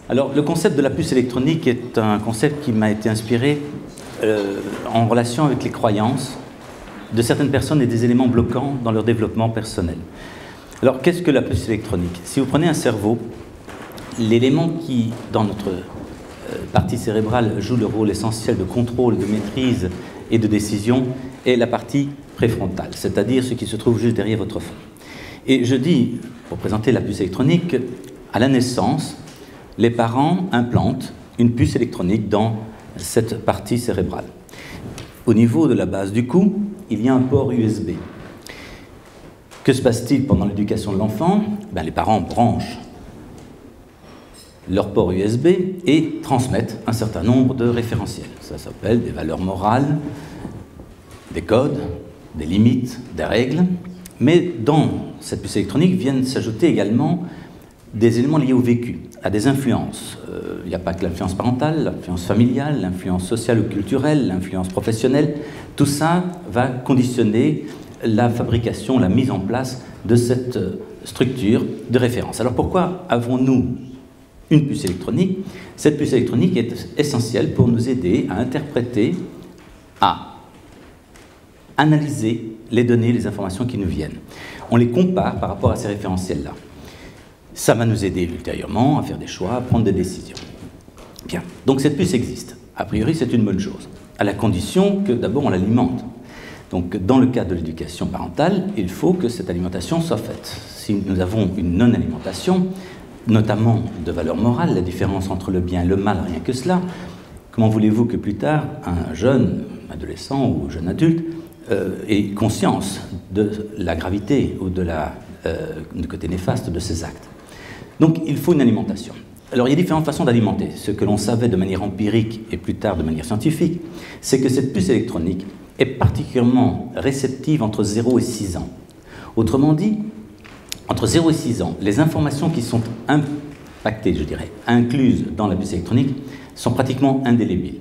Alors, le concept de la puce électronique est un concept qui m'a été inspiré en relation avec les croyances de certaines personnes et des éléments bloquants dans leur développement personnel. Alors, qu'est-ce que la puce électronique? Si vous prenez un cerveau, l'élément qui, dans notre partie cérébrale, joue le rôle essentiel de contrôle, de maîtrise et de décision est la partie préfrontale, c'est-à-dire ce qui se trouve juste derrière votre front. Et je dis, pour présenter la puce électronique, à la naissance, les parents implantent une puce électronique dans cette partie cérébrale. Au niveau de la base du cou, il y a un port USB. Que se passe-t-il pendant l'éducation de l'enfant? Les parents branchent leur port USB et transmettent un certain nombre de référentiels. Ça s'appelle des valeurs morales, des codes, des limites, des règles. Mais dans cette puce électronique viennent s'ajouter également des éléments liés au vécu, à des influences. Il n'y a pas que l'influence parentale, l'influence familiale, l'influence sociale ou culturelle, l'influence professionnelle. Tout ça va conditionner la fabrication, la mise en place de cette structure de référence. Alors pourquoi avons-nous une puce électronique? Cette puce électronique est essentielle pour nous aider à interpréter, à analyser les données, les informations qui nous viennent. On les compare par rapport à ces référentiels-là. Ça va nous aider ultérieurement à faire des choix, à prendre des décisions. Bien, donc cette puce existe. A priori, c'est une bonne chose, à la condition que d'abord on l'alimente. Donc dans le cas de l'éducation parentale, il faut que cette alimentation soit faite. Si nous avons une non-alimentation, notamment de valeur morale, la différence entre le bien et le mal, rien que cela, comment voulez-vous que plus tard, un jeune adolescent ou jeune adulte ait conscience de la gravité ou du côté néfaste de ses actes? Donc il faut une alimentation. Alors il y a différentes façons d'alimenter. Ce que l'on savait de manière empirique et plus tard de manière scientifique, c'est que cette puce électronique est particulièrement réceptive entre 0 et 6 ans. Autrement dit, entre 0 et 6 ans, les informations qui sont impactées, je dirais, incluses dans la puce électronique, sont pratiquement indélébiles.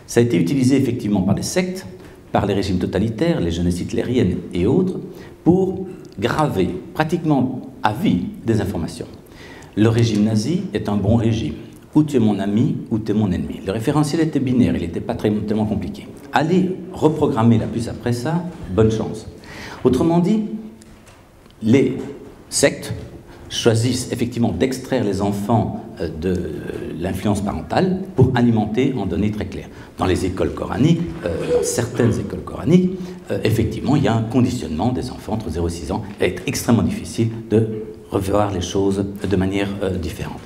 Ça a été utilisé effectivement par les sectes, par les régimes totalitaires, les jeunesses hitlériennes et autres, pour graver pratiquement à vie des informations. Le régime nazi est un bon régime. Ou tu es mon ami, ou tu es mon ennemi. Le référentiel était binaire, il n'était pas tellement compliqué. Allez reprogrammer la puce après ça, bonne chance. Autrement dit, les sectes choisissent effectivement d'extraire les enfants de l'influence parentale pour alimenter en données très claires. Dans les écoles coraniques, dans certaines écoles coraniques, effectivement, il y a un conditionnement des enfants entre 0 et 6 ans. Il est extrêmement difficile de revoir les choses de manière différente.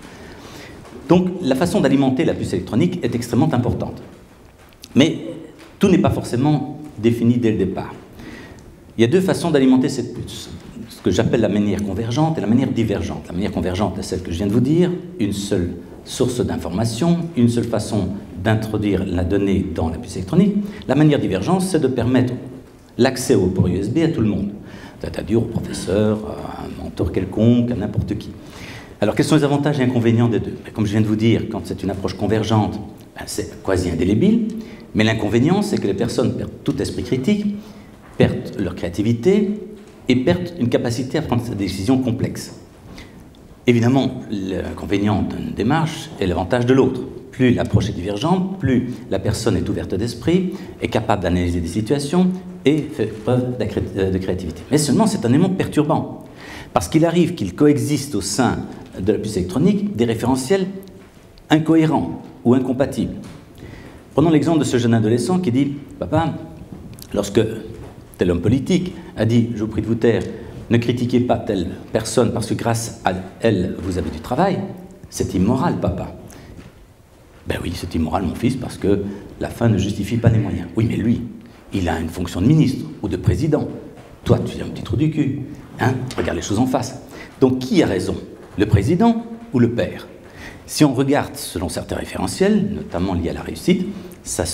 Donc, la façon d'alimenter la puce électronique est extrêmement importante. Mais tout n'est pas forcément défini dès le départ. Il y a deux façons d'alimenter cette puce. Ce que j'appelle la manière convergente et la manière divergente. La manière convergente est celle que je viens de vous dire, une seule source d'information, une seule façon d'introduire la donnée dans la puce électronique. La manière divergente, c'est de permettre l'accès au port USB à tout le monde, c'est-à-dire au professeur, à un mentor quelconque, à n'importe qui. Alors, quels sont les avantages et inconvénients des deux? Comme je viens de vous dire, quand c'est une approche convergente, c'est quasi indélébile, mais l'inconvénient, c'est que les personnes perdent tout esprit critique, perdent leur créativité et perdent une capacité à prendre des décisions complexes. Évidemment, l'inconvénient d'une démarche est l'avantage de l'autre. Plus l'approche est divergente, plus la personne est ouverte d'esprit, est capable d'analyser des situations et fait preuve de créativité. Mais seulement, c'est un élément perturbant, parce qu'il arrive qu'il coexiste au sein de la puce électronique des référentiels incohérents ou incompatibles. Prenons l'exemple de ce jeune adolescent qui dit « Papa, lorsque tel homme politique a dit « Je vous prie de vous taire, ne critiquez pas telle personne parce que grâce à elle, vous avez du travail, c'est immoral, papa. » Ben oui, c'est immoral, mon fils, parce que la fin ne justifie pas les moyens. Oui, mais lui, il a une fonction de ministre ou de président. Toi, tu es un petit trou du cul. Hein? Regarde les choses en face. Donc, qui a raison? Le président ou le père? Si on regarde selon certains référentiels, notamment liés à la réussite, ça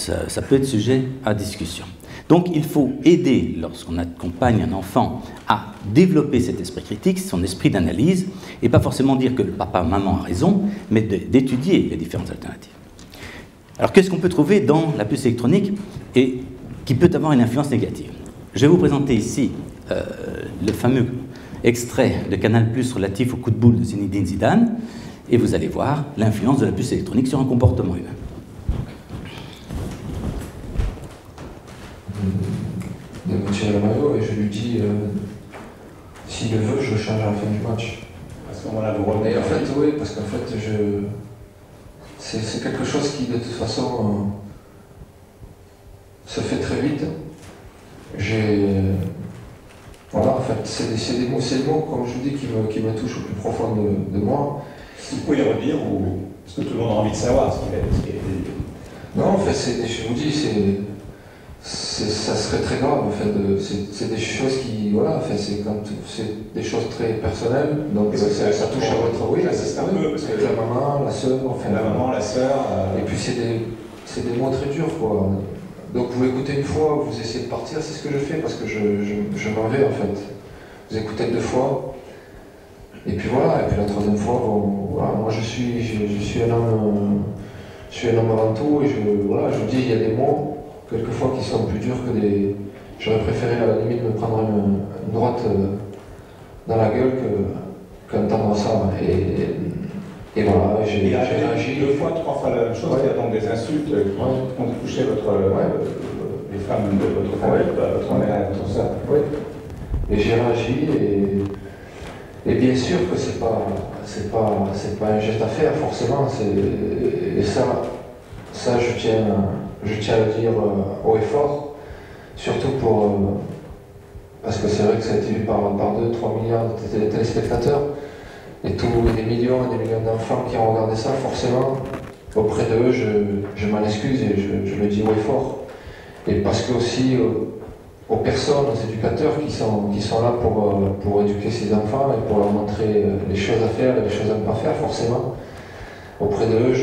peut être sujet à discussion. Donc, il faut aider, lorsqu'on accompagne un enfant, à développer cet esprit critique, son esprit d'analyse, et pas forcément dire que le papa, maman a raison, mais d'étudier les différentes alternatives. Alors, qu'est-ce qu'on peut trouver dans la puce électronique et qui peut avoir une influence négative? Je vais vous présenter ici le fameux extrait de Canal+ relatif au coup de boule de Zinedine Zidane, et vous allez voir l'influence de la puce électronique sur un comportement humain. De me tirer le maillot et je lui dis s'il le veut, je le change à la fin du match. À ce moment-là, vous revenez. En fait, oui, parce qu'en fait, c'est quelque chose qui, de toute façon, se fait très vite. Voilà, en fait, c'est des mots, comme je vous dis, qui me touchent au plus profond de moi. Vous pouvez les redire, parce que tout le monde a envie de savoir ce qu'il a été dit. Non, en fait, je vous dis, ça serait très grave, en fait. C'est des choses qui, voilà, en fait, c'est des choses très personnelles, donc ça touche à votre... Oui, c'est un peu, parce que la maman, la sœur, enfin... La maman, la sœur... Et puis c'est des mots très durs, quoi. Donc vous écoutez une fois, vous essayez de partir, c'est ce que je fais, parce que je m'en vais, en fait. Vous écoutez 2 fois, et puis voilà, et puis la 3e fois, voilà, moi je suis un homme avant tout, et je vous dis, il y a des mots, quelquefois, qui sont plus durs que des... J'aurais préféré, à la limite, me prendre une droite dans la gueule qu'entendre ça. Et voilà, j'ai réagi. 2 fois, 3 fois la même chose, il y a donc des insultes qui ont touché les femmes de votre famille, votre mère et votre soeur. Oui. Et j'ai réagi, et bien sûr que c'est pas un geste à faire, forcément. Et ça je tiens à le dire haut et fort, surtout parce que c'est vrai que ça a été vu par 2-3 milliards de téléspectateurs. Et des millions d'enfants qui ont regardé ça, forcément, auprès d'eux, je m'en excuse et je le dis haut et fort. Et parce que aussi aux personnes, aux éducateurs qui sont là pour éduquer ces enfants et pour leur montrer les choses à faire et les choses à ne pas faire, forcément, auprès d'eux,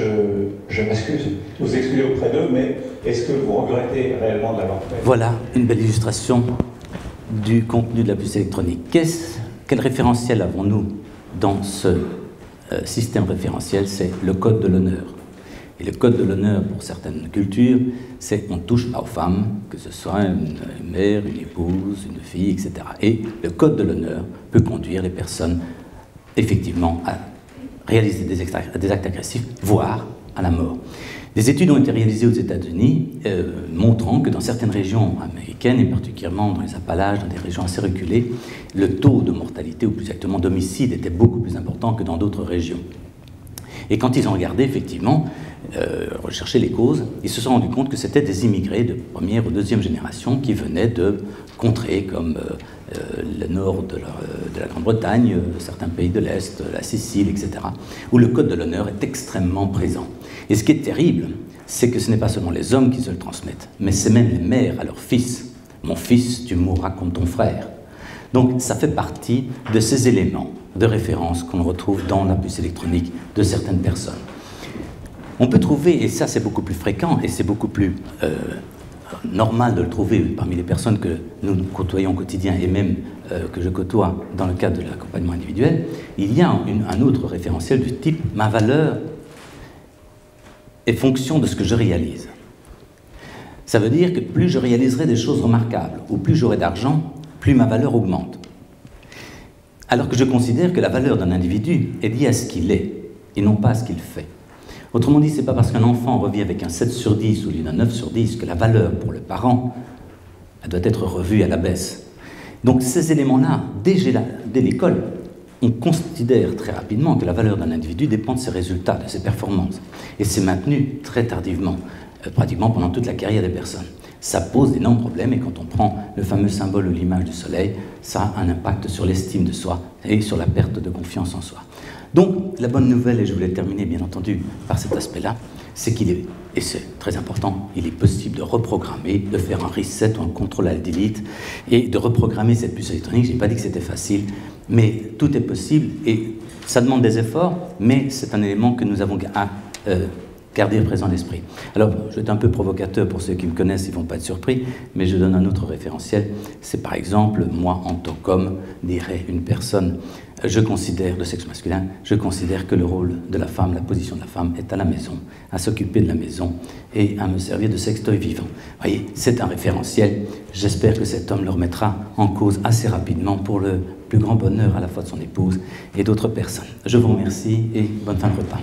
je m'excuse. Vous excusez auprès d'eux, mais est-ce que vous regrettez réellement de l'avoir fait? Voilà une belle illustration du contenu de la puce électronique. Quel référentiel avons-nous dans ce système référentiel? C'est le code de l'honneur. Et le code de l'honneur, pour certaines cultures, c'est on ne touche pas aux femmes, que ce soit une mère, une épouse, une fille, etc. Et le code de l'honneur peut conduire les personnes, effectivement, à réaliser des actes agressifs, voire à la mort. Des études ont été réalisées aux États-Unis montrant que dans certaines régions américaines, et particulièrement dans les Appalaches, dans des régions assez reculées, le taux de mortalité, ou plus exactement d'homicide, était beaucoup plus important que dans d'autres régions. Et quand ils ont regardé, effectivement, recherché les causes, ils se sont rendus compte que c'était des immigrés de 1e ou 2e génération qui venaient de contrées comme le nord de la Grande-Bretagne, certains pays de l'Est, la Sicile, etc., où le code de l'honneur est extrêmement présent. Et ce qui est terrible, c'est que ce n'est pas seulement les hommes qui se le transmettent, mais c'est même les mères à leurs fils. « Mon fils, tu mourras comme ton frère ». Donc ça fait partie de ces éléments de référence qu'on retrouve dans la puce électronique de certaines personnes. On peut trouver, et ça c'est beaucoup plus fréquent, et c'est beaucoup plus normal de le trouver parmi les personnes que nous côtoyons au quotidien, et même que je côtoie dans le cadre de l'accompagnement individuel, il y a un autre référentiel du type « ma valeur est fonction de ce que je réalise ». Ça veut dire que plus je réaliserai des choses remarquables, ou plus j'aurai d'argent, plus ma valeur augmente. Alors que je considère que la valeur d'un individu est liée à ce qu'il est, et non pas à ce qu'il fait. Autrement dit, ce n'est pas parce qu'un enfant revient avec un 7 sur 10 au lieu d'un 9 sur 10 que la valeur pour le parent elle doit être revue à la baisse. Donc ces éléments-là, dès l'école, on considère très rapidement que la valeur d'un individu dépend de ses résultats, de ses performances. Et c'est maintenu très tardivement, pratiquement pendant toute la carrière des personnes. Ça pose d'énormes problèmes, et quand on prend le fameux symbole ou l'image du soleil, ça a un impact sur l'estime de soi et sur la perte de confiance en soi. Donc, la bonne nouvelle, et je voulais terminer bien entendu par cet aspect-là, c'est qu'il est, et c'est très important, il est possible de reprogrammer, de faire un reset ou un contrôle-alt-delete, et de reprogrammer cette puce électronique. Je n'ai pas dit que c'était facile, mais tout est possible, et ça demande des efforts, mais c'est un élément que nous avons à garder présent à l'esprit. Alors, je vais être un peu provocateur pour ceux qui me connaissent, ils ne vont pas être surpris, mais je donne un autre référentiel. C'est par exemple, moi, en tant qu'homme, dirait une personne, je considère, de sexe masculin, je considère que le rôle de la femme, la position de la femme est à la maison, à s'occuper de la maison et à me servir de sextoy vivant. Vous voyez, c'est un référentiel. J'espère que cet homme le remettra en cause assez rapidement pour le plus grand bonheur à la fois de son épouse et d'autres personnes. Je vous remercie et bonne fin de repas.